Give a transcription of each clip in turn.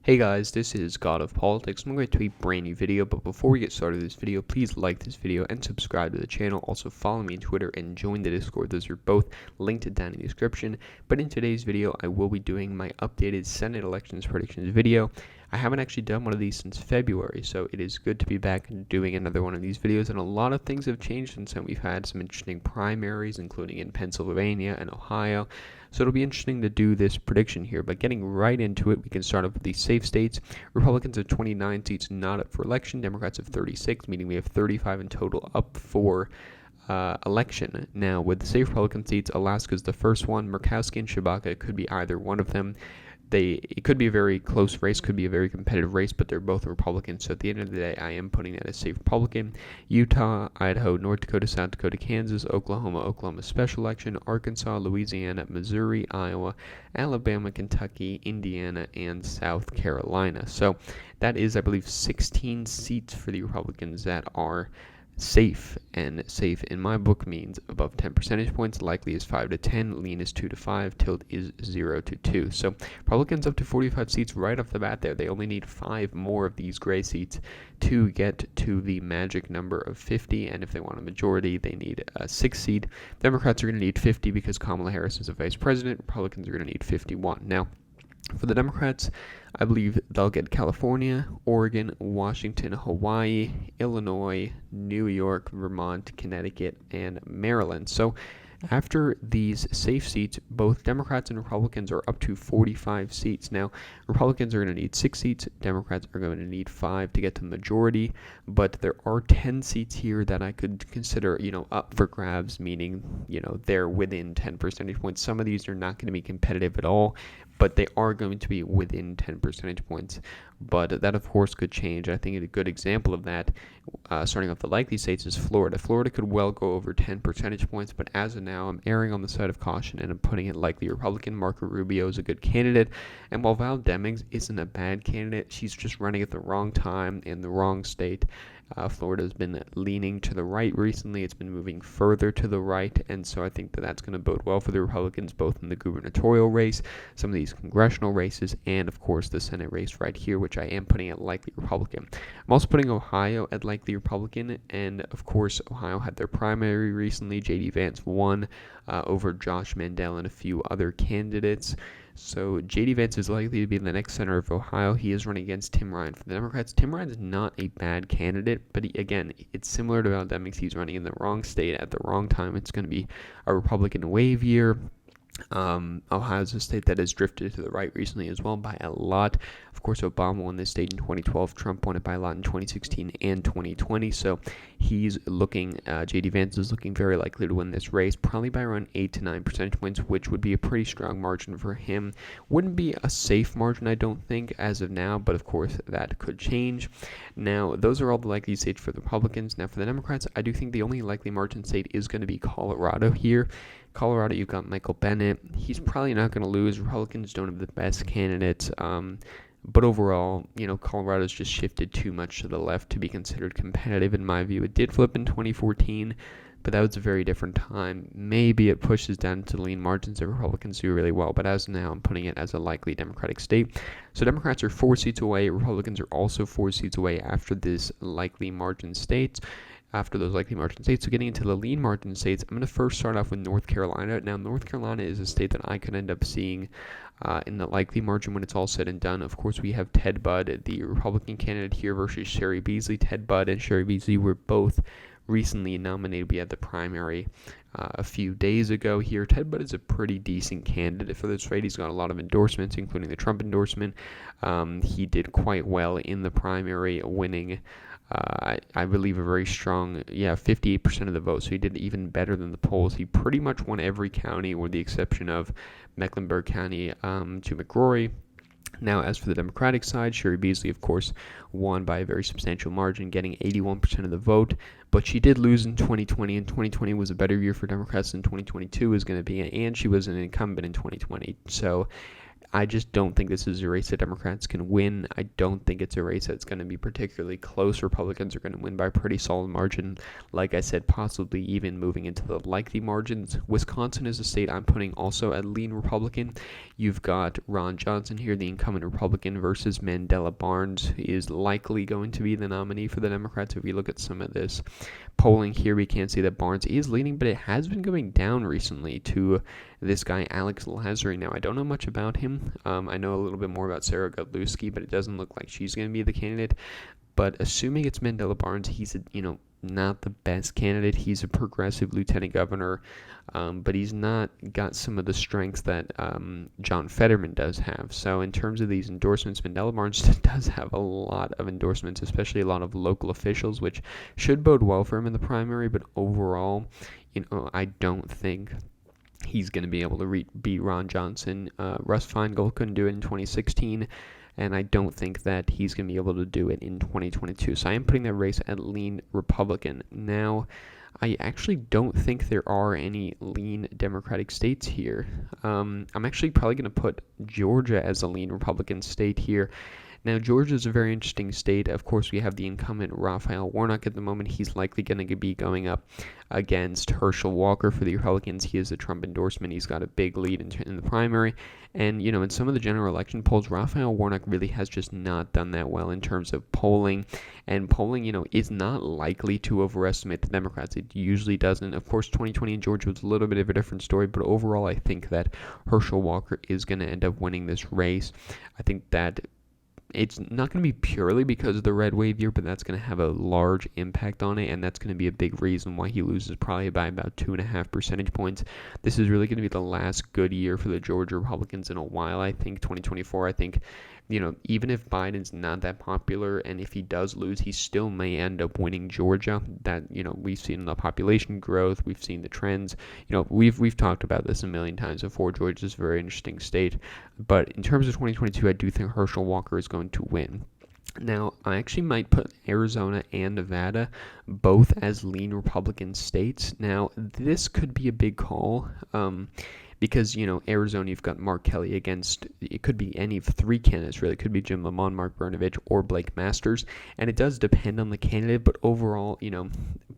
Hey guys, this is God of Politics. I'm going to a brand new video, but before we get started with this video, please like this video and subscribe to the channel. Also follow me on Twitter and join the Discord. Those are both linked down in the description. But in today's video, I will be doing my updated Senate elections predictions video. I haven't actually done one of these since February, so it is good to be back and doing another one of these videos. And a lot of things have changed since then. We've had some interesting primaries, including in Pennsylvania and Ohio. So it'll be interesting to do this prediction here, but getting right into it, we can start off with the safe states. Republicans have 29 seats not up for election. Democrats have 36, meaning we have 35 in total up for election. Now, with the safe Republican seats, Alaska's the first one. Murkowski and Shabaka could be either one of them. It could be a very close race, could be a very competitive race, but they're both Republicans. So at the end of the day, I am putting that as safe Republican. Utah, Idaho, North Dakota, South Dakota, Kansas, Oklahoma special election, Arkansas, Louisiana, Missouri, Iowa, Alabama, Kentucky, Indiana, and South Carolina. So that is, I believe, 16 seats for the Republicans that are safe, and safe in my book means above 10 percentage points. Likely is 5 to 10, lean is 2 to 5, tilt is 0 to 2. So Republicans up to 45 seats right off the bat there. They only need 5 more of these gray seats to get to the magic number of 50, and if they want a majority, they need a 6 seat. Democrats are going to need 50 because Kamala Harris is a vice president. Republicans are going to need 51. Now, for the Democrats, I believe they'll get California, Oregon, Washington, Hawaii, Illinois, New York, Vermont, Connecticut, and Maryland. So after these safe seats, both Democrats and Republicans are up to 45 seats. Now, Republicans are going to need 6 seats. Democrats are going to need 5 to get to the majority. But there are 10 seats here that I could consider, up for grabs, meaning, they're within 10 percentage points. Some of these are not going to be competitive at all, but they are going to be within 10 percentage points. But that, of course, could change. I think a good example of that, starting off the likely states, is Florida. Florida could well go over 10 percentage points, but as of now, I'm erring on the side of caution, and I'm putting it likely Republican. Marco Rubio is a good candidate, and while Val Demings isn't a bad candidate, she's just running at the wrong time in the wrong state. Florida has been leaning to the right recently. It's been moving further to the right, and so I think that that's going to bode well for the Republicans, both in the gubernatorial race, some of these congressional races, and, of course, the Senate race right here, which I am putting at likely Republican. I'm also putting Ohio at likely Republican, and, of course, Ohio had their primary recently. J.D. Vance won over Josh Mandel and a few other candidates. So J.D. Vance is likely to be the next senator of Ohio. He is running against Tim Ryan for the Democrats. Tim Ryan is not a bad candidate, but again, it's similar to Val Demings. He's running in the wrong state at the wrong time. It's going to be a Republican wave year. Ohio is a state that has drifted to the right recently as well by a lot. Of course, Obama won this state in 2012. Trump won it by a lot in 2016 and 2020. So he's looking, J.D. Vance is looking very likely to win this race, probably by around 8 to 9 percentage points, which would be a pretty strong margin for him. Wouldn't be a safe margin, I don't think, as of now, but of course that could change. Now, those are all the likely states for the Republicans. Now, for the Democrats, I do think the only likely margin state is going to be Colorado here. Colorado, you've got Michael Bennet. He's probably not going to lose. Republicans don't have the best candidates. But overall, Colorado's just shifted too much to the left to be considered competitive, in my view. It did flip in 2014, but that was a very different time. Maybe it pushes down to the lean margins that Republicans do really well, but as of now, I'm putting it as a likely Democratic state. So Democrats are 4 seats away. Republicans are also 4 seats away after this likely margin states. After those likely margin states. So getting into the lean margin states, I'm going to first start off with North Carolina. Now, North Carolina is a state that I could end up seeing in the likely margin when it's all said and done. Of course, we have Ted Budd, the Republican candidate here, versus Sherry Beasley. Ted Budd and Sherry Beasley were both recently nominated. We had the primary a few days ago here. Ted Budd is a pretty decent candidate for this race. He's got a lot of endorsements, including the Trump endorsement. He did quite well in the primary, winning I believe a very strong, 58% of the vote. So he did even better than the polls. He pretty much won every county with the exception of Mecklenburg County to McCrory. Now, as for the Democratic side, Sherry Beasley, of course, won by a very substantial margin, getting 81% of the vote. But she did lose in 2020, and 2020 was a better year for Democrats than 2022 is going to be, and she was an incumbent in 2020. So I just don't think this is a race that Democrats can win. I don't think it's a race that's going to be particularly close. Republicans are going to win by a pretty solid margin. Like I said, possibly even moving into the likely margins. Wisconsin is a state I'm putting also at lean Republican. You've got Ron Johnson here, the incumbent Republican, versus Mandela Barnes, who is likely going to be the nominee for the Democrats. If we look at some of this polling here, we can see that Barnes is leading, but it has been going down recently to this guy, Alex Lazary. Now, I don't know much about him. I know a little bit more about Sarah Godlewski, but it doesn't look like she's going to be the candidate. But assuming it's Mandela Barnes, he's not the best candidate. He's a progressive lieutenant governor, but he's not got some of the strengths that John Fetterman does have. So in terms of these endorsements, Mandela Barnes does have a lot of endorsements, especially a lot of local officials, which should bode well for him in the primary. But overall, I don't think he's going to be able to beat Ron Johnson. Russ Feingold couldn't do it in 2016. And I don't think that he's going to be able to do it in 2022. So I am putting that race at lean Republican. Now, I actually don't think there are any lean Democratic states here. I'm actually probably going to put Georgia as a lean Republican state here. Now, Georgia is a very interesting state. Of course, we have the incumbent Raphael Warnock at the moment. He's likely going to be going up against Herschel Walker for the Republicans. He is a Trump endorsement. He's got a big lead in the primary. And, in some of the general election polls, Raphael Warnock really has just not done that well in terms of polling. And polling, is not likely to overestimate the Democrats. It usually doesn't. Of course, 2020 in Georgia was a little bit of a different story. But overall, I think that Herschel Walker is going to end up winning this race. I think that it's not going to be purely because of the red wave year, but that's going to have a large impact on it, and that's going to be a big reason why he loses probably by about 2.5 percentage points. This is really going to be the last good year for the Georgia Republicans in a while, I think. 2024, I think, even if Biden's not that popular, and if he does lose, he still may end up winning Georgia. That, we've seen the population growth, we've seen the trends. We've talked about this a million times before. Georgia's a very interesting state. But in terms of 2022, I do think Herschel Walker is going to win. Now, I actually might put Arizona and Nevada both as lean Republican states. Now, this could be a big call. Because, Arizona, you've got Mark Kelly against, it could be any of three candidates, really. It could be Jim Lamont, Mark Brnovich, or Blake Masters. And it does depend on the candidate, but overall,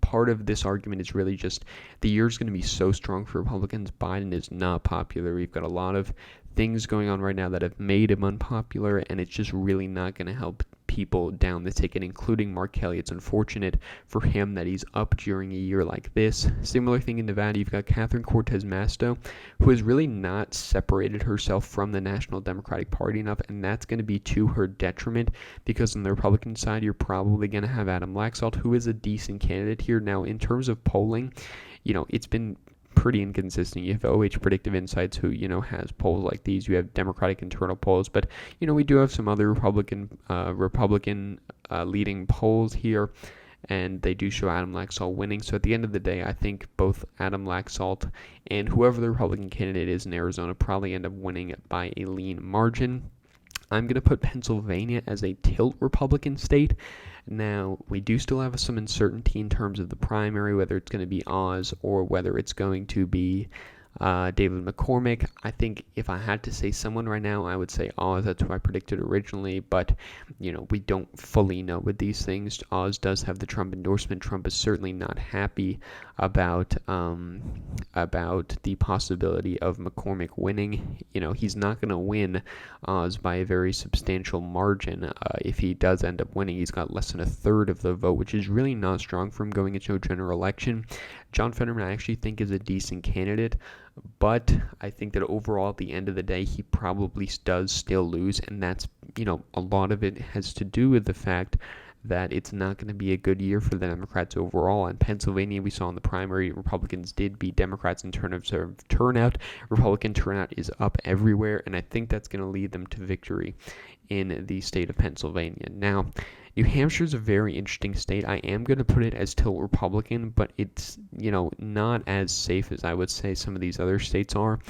part of this argument is really just the year's going to be so strong for Republicans. Biden is not popular. We've got a lot of things going on right now that have made him unpopular, and it's just really not going to help people down the ticket, including Mark Kelly. It's unfortunate for him that he's up during a year like this. Similar thing in Nevada, you've got Catherine Cortez Masto, who has really not separated herself from the National Democratic Party enough, and that's going to be to her detriment, because on the Republican side, you're probably going to have Adam Laxalt, who is a decent candidate here. Now, in terms of polling, it's been pretty inconsistent. You have OH Predictive Insights, who has polls like these. You have Democratic internal polls, but we do have some other Republican leading polls here, and they do show Adam Laxalt winning. So at the end of the day, I think both Adam Laxalt and whoever the Republican candidate is in Arizona probably end up winning by a lean margin. I'm going to put Pennsylvania as a tilt Republican state. Now, we do still have some uncertainty in terms of the primary, whether it's going to be Oz or whether it's going to be David McCormick. I think if I had to say someone right now, I would say Oz. That's who I predicted originally, but we don't fully know with these things. Oz does have the Trump endorsement. Trump is certainly not happy about the possibility of McCormick winning. He's not going to win Oz by a very substantial margin. If he does end up winning, he's got less than a third of the vote, which is really not strong for him going into a general election. John Fetterman, I actually think, is a decent candidate, but I think that overall, at the end of the day, he probably does still lose, and that's, a lot of it has to do with the fact that it's not going to be a good year for the Democrats overall. In Pennsylvania, we saw in the primary, Republicans did beat Democrats in terms of turnout. Republican turnout is up everywhere, and I think that's going to lead them to victory in the state of Pennsylvania. Now, New Hampshire is a very interesting state. I am going to put it as tilt Republican, but it's, not as safe as I would say some of these other states are.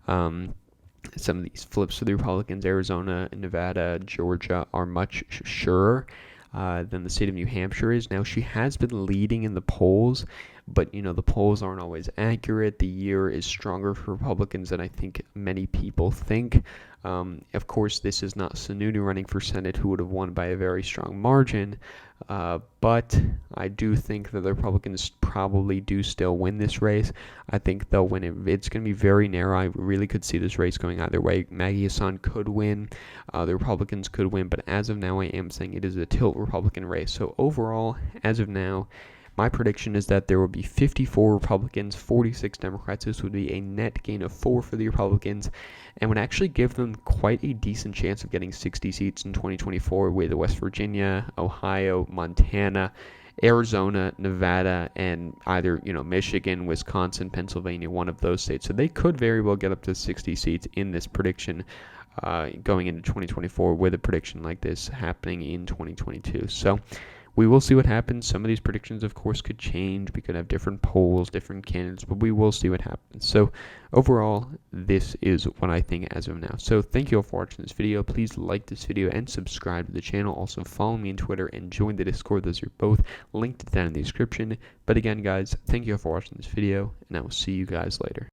Some of these flips for the Republicans, Arizona, Nevada, Georgia, are much surer than the state of New Hampshire is. Now, she has been leading in the polls, but, the polls aren't always accurate. The year is stronger for Republicans than I think many people think. Of course, this is not Sununu running for Senate, who would have won by a very strong margin, but I do think that the Republicans probably do still win this race. I think they'll win it. It's going to be very narrow. I really could see this race going either way. Maggie Hassan could win. The Republicans could win, but as of now, I am saying it is a tilt Republican race. So overall, as of now, my prediction is that there will be 54 Republicans, 46 Democrats. This would be a net gain of 4 for the Republicans and would actually give them quite a decent chance of getting 60 seats in 2024 with West Virginia, Ohio, Montana, Arizona, Nevada, and either, Michigan, Wisconsin, Pennsylvania, one of those states. So they could very well get up to 60 seats in this prediction going into 2024 with a prediction like this happening in 2022. So we will see what happens. Some of these predictions, of course, could change. We could have different polls, different candidates, but we will see what happens. So overall, this is what I think as of now. So thank you all for watching this video. Please like this video and subscribe to the channel. Also follow me on Twitter and join the Discord. Those are both linked down in the description. But again, guys, thank you all for watching this video, and I will see you guys later.